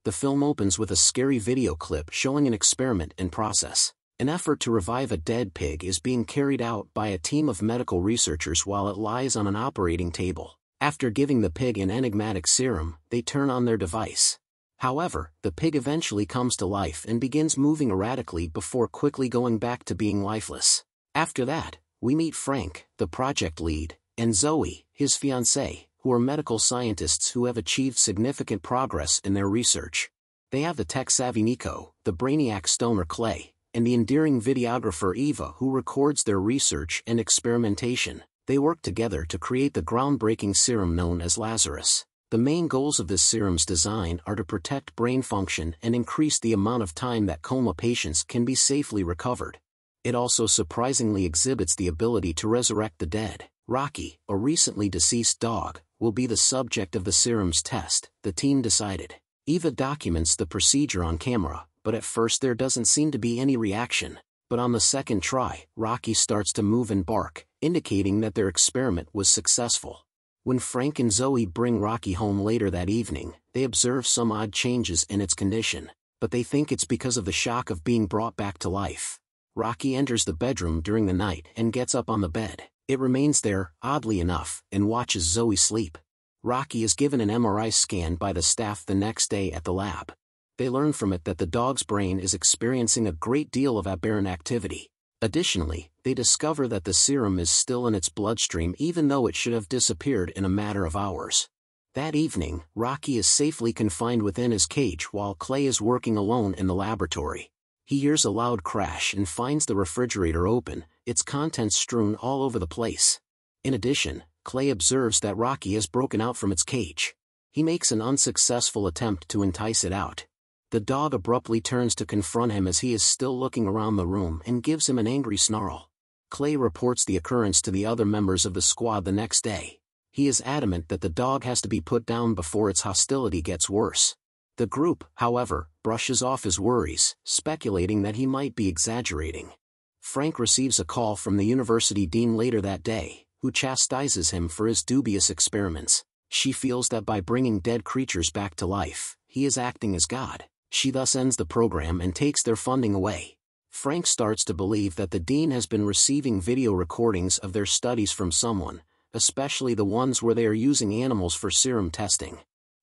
The film opens with a scary video clip showing an experiment in process. An effort to revive a dead pig is being carried out by a team of medical researchers while it lies on an operating table. After giving the pig an enigmatic serum, they turn on their device. However, the pig eventually comes to life and begins moving erratically before quickly going back to being lifeless. After that, we meet Frank, the project lead, and Zoe, his fiancée, who are medical scientists who have achieved significant progress in their research. They have the tech-savvy Nico, the brainiac stoner Clay, and the endearing videographer Eva who records their research and experimentation. They work together to create the groundbreaking serum known as Lazarus. The main goals of this serum's design are to protect brain function and increase the amount of time that coma patients can be safely recovered. It also surprisingly exhibits the ability to resurrect the dead. Rocky, a recently deceased dog, will be the subject of the serum's test, the team decided. Eva documents the procedure on camera, but at first there doesn't seem to be any reaction. But on the second try, Rocky starts to move and bark, indicating that their experiment was successful. When Frank and Zoe bring Rocky home later that evening, they observe some odd changes in its condition, but they think it's because of the shock of being brought back to life. Rocky enters the bedroom during the night and gets up on the bed. It remains there, oddly enough, and watches Zoe sleep. Rocky is given an MRI scan by the staff the next day at the lab. They learn from it that the dog's brain is experiencing a great deal of aberrant activity. Additionally, they discover that the serum is still in its bloodstream even though it should have disappeared in a matter of hours. That evening, Rocky is safely confined within his cage while Clay is working alone in the laboratory. He hears a loud crash and finds the refrigerator open, its contents strewn all over the place. In addition, Clay observes that Rocky has broken out from its cage. He makes an unsuccessful attempt to entice it out. The dog abruptly turns to confront him as he is still looking around the room and gives him an angry snarl. Clay reports the occurrence to the other members of the squad the next day. He is adamant that the dog has to be put down before its hostility gets worse. The group, however, brushes off his worries, speculating that he might be exaggerating. Frank receives a call from the university dean later that day, who chastises him for his dubious experiments. She feels that by bringing dead creatures back to life, he is acting as God. She thus ends the program and takes their funding away. Frank starts to believe that the dean has been receiving video recordings of their studies from someone, especially the ones where they are using animals for serum testing.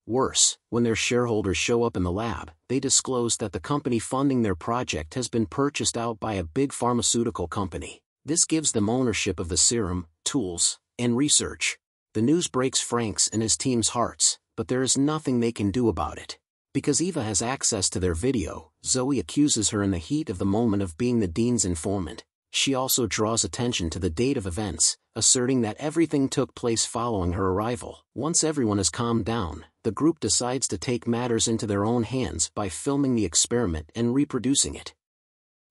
Worse, when their shareholders show up in the lab, they disclose that the company funding their project has been purchased out by a big pharmaceutical company. This gives them ownership of the serum, tools, and research. The news breaks Frank's and his team's hearts, but there is nothing they can do about it. Because Eva has access to their video, Zoe accuses her in the heat of the moment of being the dean's informant. She also draws attention to the date of events, asserting that everything took place following her arrival. Once everyone has calmed down, the group decides to take matters into their own hands by filming the experiment and reproducing it.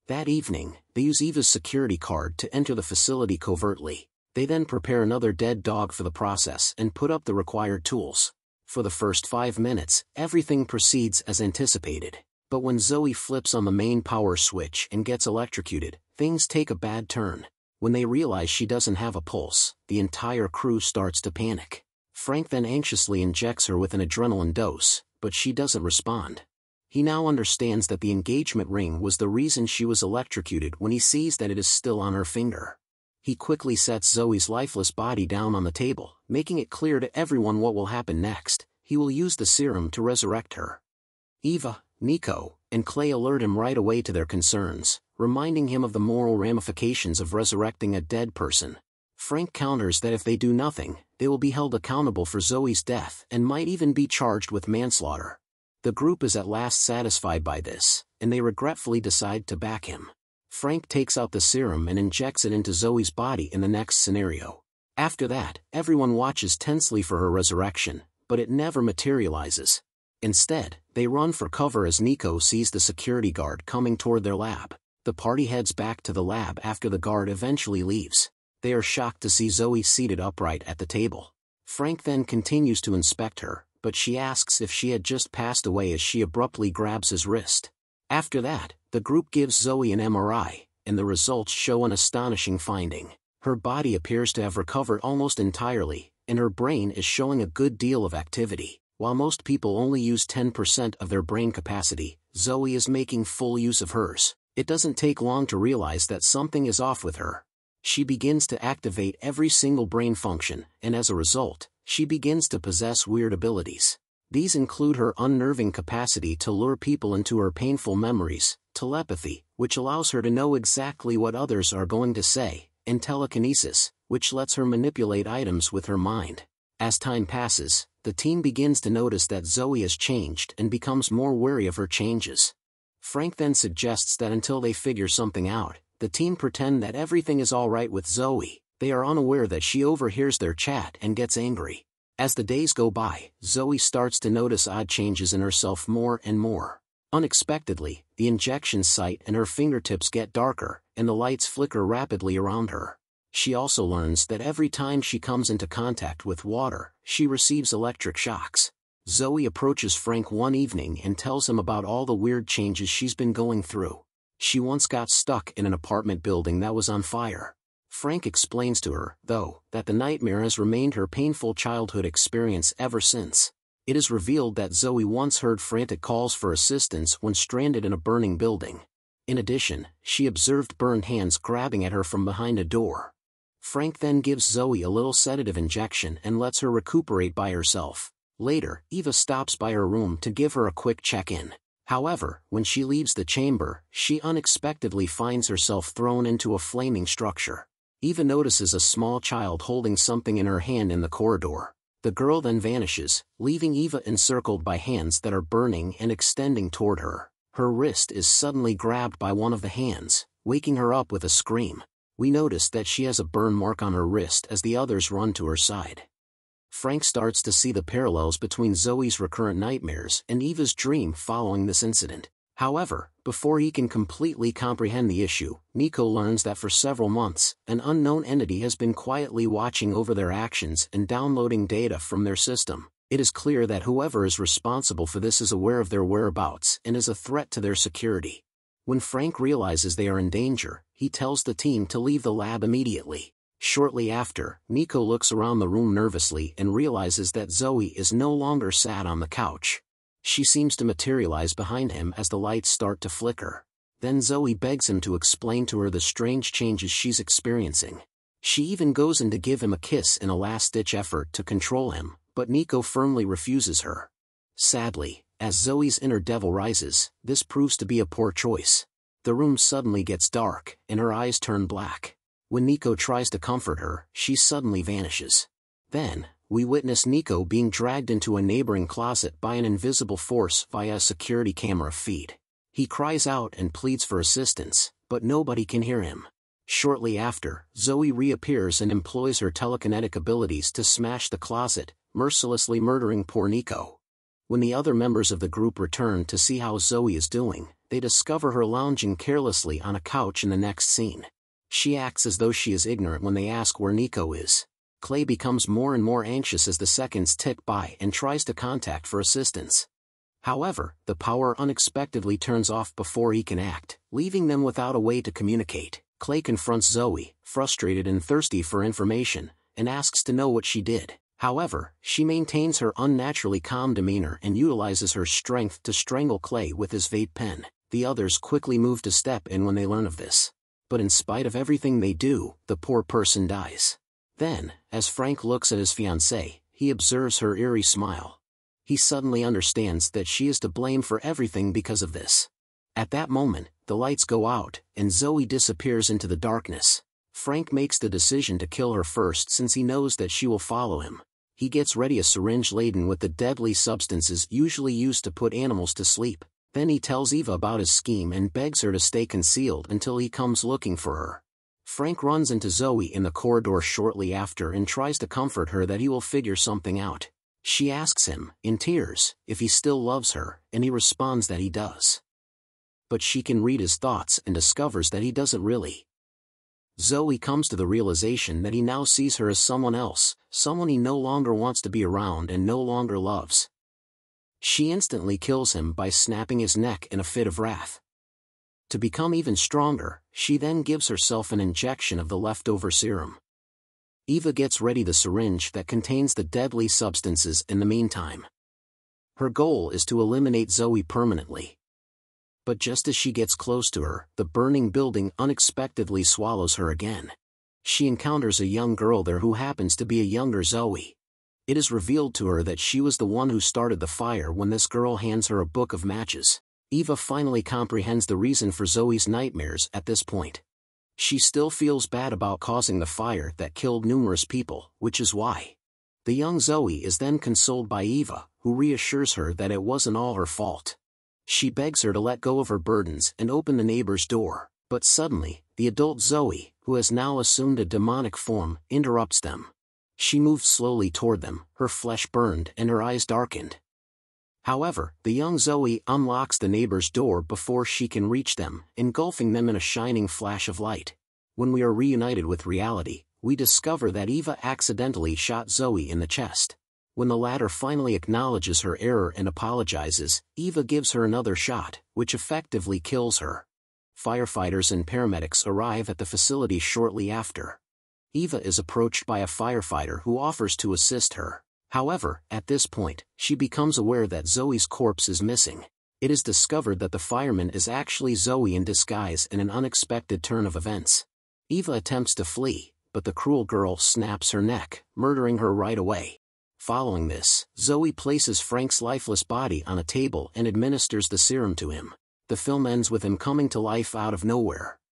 That evening, they use Eva's security card to enter the facility covertly. They then prepare another dead dog for the process and put up the required tools. For the first 5 minutes, everything proceeds as anticipated. But when Zoe flips on the main power switch and gets electrocuted, things take a bad turn. When they realize she doesn't have a pulse, the entire crew starts to panic. Frank then anxiously injects her with an adrenaline dose, but she doesn't respond. He now understands that the engagement ring was the reason she was electrocuted when he sees that it is still on her finger. He quickly sets Zoe's lifeless body down on the table, making it clear to everyone what will happen next. He will use the serum to resurrect her. Eva, Nico, and Clay alert him right away to their concerns, reminding him of the moral ramifications of resurrecting a dead person. Frank counters that if they do nothing, they will be held accountable for Zoe's death and might even be charged with manslaughter. The group is at last satisfied by this, and they regretfully decide to back him. Frank takes out the serum and injects it into Zoe's body in the next scenario. After that, everyone watches tensely for her resurrection, but it never materializes. Instead, they run for cover as Nico sees the security guard coming toward their lab. The party heads back to the lab after the guard eventually leaves. They are shocked to see Zoe seated upright at the table. Frank then continues to inspect her, but she asks if she had just passed away as she abruptly grabs his wrist. After that, the group gives Zoe an MRI, and the results show an astonishing finding. Her body appears to have recovered almost entirely, and her brain is showing a good deal of activity. While most people only use 10% of their brain capacity, Zoe is making full use of hers. It doesn't take long to realize that something is off with her. She begins to activate every single brain function, and as a result, she begins to possess weird abilities. These include her unnerving capacity to lure people into her painful memories, telepathy, which allows her to know exactly what others are going to say, and telekinesis, which lets her manipulate items with her mind. As time passes, the team begins to notice that Zoe has changed and becomes more wary of her changes. Frank then suggests that until they figure something out, the team pretend that everything is alright with Zoe. They are unaware that she overhears their chat and gets angry. As the days go by, Zoe starts to notice odd changes in herself more and more. Unexpectedly, the injection site and her fingertips get darker, and the lights flicker rapidly around her. She also learns that every time she comes into contact with water, she receives electric shocks. Zoe approaches Frank one evening and tells him about all the weird changes she's been going through. She once got stuck in an apartment building that was on fire. Frank explains to her, though, that the nightmare has remained her painful childhood experience ever since. It is revealed that Zoe once heard frantic calls for assistance when stranded in a burning building. In addition, she observed burned hands grabbing at her from behind a door. Frank then gives Zoe a little sedative injection and lets her recuperate by herself. Later, Eva stops by her room to give her a quick check-in. However, when she leaves the chamber, she unexpectedly finds herself thrown into a flaming structure. Eva notices a small child holding something in her hand in the corridor. The girl then vanishes, leaving Eva encircled by hands that are burning and extending toward her. Her wrist is suddenly grabbed by one of the hands, waking her up with a scream. We notice that she has a burn mark on her wrist as the others run to her side. Frank starts to see the parallels between Zoe's recurrent nightmares and Eva's dream following this incident. However, before he can completely comprehend the issue, Nico learns that for several months, an unknown entity has been quietly watching over their actions and downloading data from their system. It is clear that whoever is responsible for this is aware of their whereabouts and is a threat to their security. When Frank realizes they are in danger, he tells the team to leave the lab immediately. Shortly after, Nico looks around the room nervously and realizes that Zoe is no longer sat on the couch. She seems to materialize behind him as the lights start to flicker. Then Zoe begs him to explain to her the strange changes she's experiencing. She even goes in to give him a kiss in a last-ditch effort to control him, but Nico firmly refuses her. Sadly, as Zoe's inner devil rises, this proves to be a poor choice. The room suddenly gets dark, and her eyes turn black. When Nico tries to comfort her, she suddenly vanishes. Then, we witness Nico being dragged into a neighboring closet by an invisible force via a security camera feed. He cries out and pleads for assistance, but nobody can hear him. Shortly after, Zoe reappears and employs her telekinetic abilities to smash the closet, mercilessly murdering poor Nico. When the other members of the group return to see how Zoe is doing, they discover her lounging carelessly on a couch in the next scene. She acts as though she is ignorant when they ask where Nico is. Clay becomes more and more anxious as the seconds tick by and tries to contact for assistance. However, the power unexpectedly turns off before he can act, leaving them without a way to communicate. Clay confronts Zoe, frustrated and thirsty for information, and asks to know what she did. However, she maintains her unnaturally calm demeanor and utilizes her strength to strangle Clay with his vape pen. The others quickly move to step in when they learn of this. But in spite of everything they do, the poor person dies. Then, as Frank looks at his fiancée, he observes her eerie smile. He suddenly understands that she is to blame for everything because of this. At that moment, the lights go out, and Zoe disappears into the darkness. Frank makes the decision to kill her first since he knows that she will follow him. He gets ready a syringe laden with the deadly substances usually used to put animals to sleep. Then he tells Eva about his scheme and begs her to stay concealed until he comes looking for her. Frank runs into Zoe in the corridor shortly after and tries to comfort her that he will figure something out. She asks him, in tears, if he still loves her, and he responds that he does. But she can read his thoughts and discovers that he doesn't really. Zoe comes to the realization that he now sees her as someone else, someone he no longer wants to be around and no longer loves. She instantly kills him by snapping his neck in a fit of wrath. To become even stronger, she then gives herself an injection of the leftover serum. Eva gets ready the syringe that contains the deadly substances in the meantime. Her goal is to eliminate Zoe permanently. But just as she gets close to her, the burning building unexpectedly swallows her again. She encounters a young girl there who happens to be a younger Zoe. It is revealed to her that she was the one who started the fire when this girl hands her a book of matches. Eva finally comprehends the reason for Zoe's nightmares at this point. She still feels bad about causing the fire that killed numerous people, which is why. The young Zoe is then consoled by Eva, who reassures her that it wasn't all her fault. She begs her to let go of her burdens and open the neighbor's door, but suddenly, the adult Zoe, who has now assumed a demonic form, interrupts them. She moves slowly toward them, her flesh burned and her eyes darkened. However, the young Zoe unlocks the neighbor's door before she can reach them, engulfing them in a shining flash of light. When we are reunited with reality, we discover that Eva accidentally shot Zoe in the chest. When the latter finally acknowledges her error and apologizes, Eva gives her another shot, which effectively kills her. Firefighters and paramedics arrive at the facility shortly after. Eva is approached by a firefighter who offers to assist her. However, at this point, she becomes aware that Zoe's corpse is missing. It is discovered that the fireman is actually Zoe in disguise in an unexpected turn of events. Eva attempts to flee, but the cruel girl snaps her neck, murdering her right away. Following this, Zoe places Frank's lifeless body on a table and administers the serum to him. The film ends with him coming to life out of nowhere.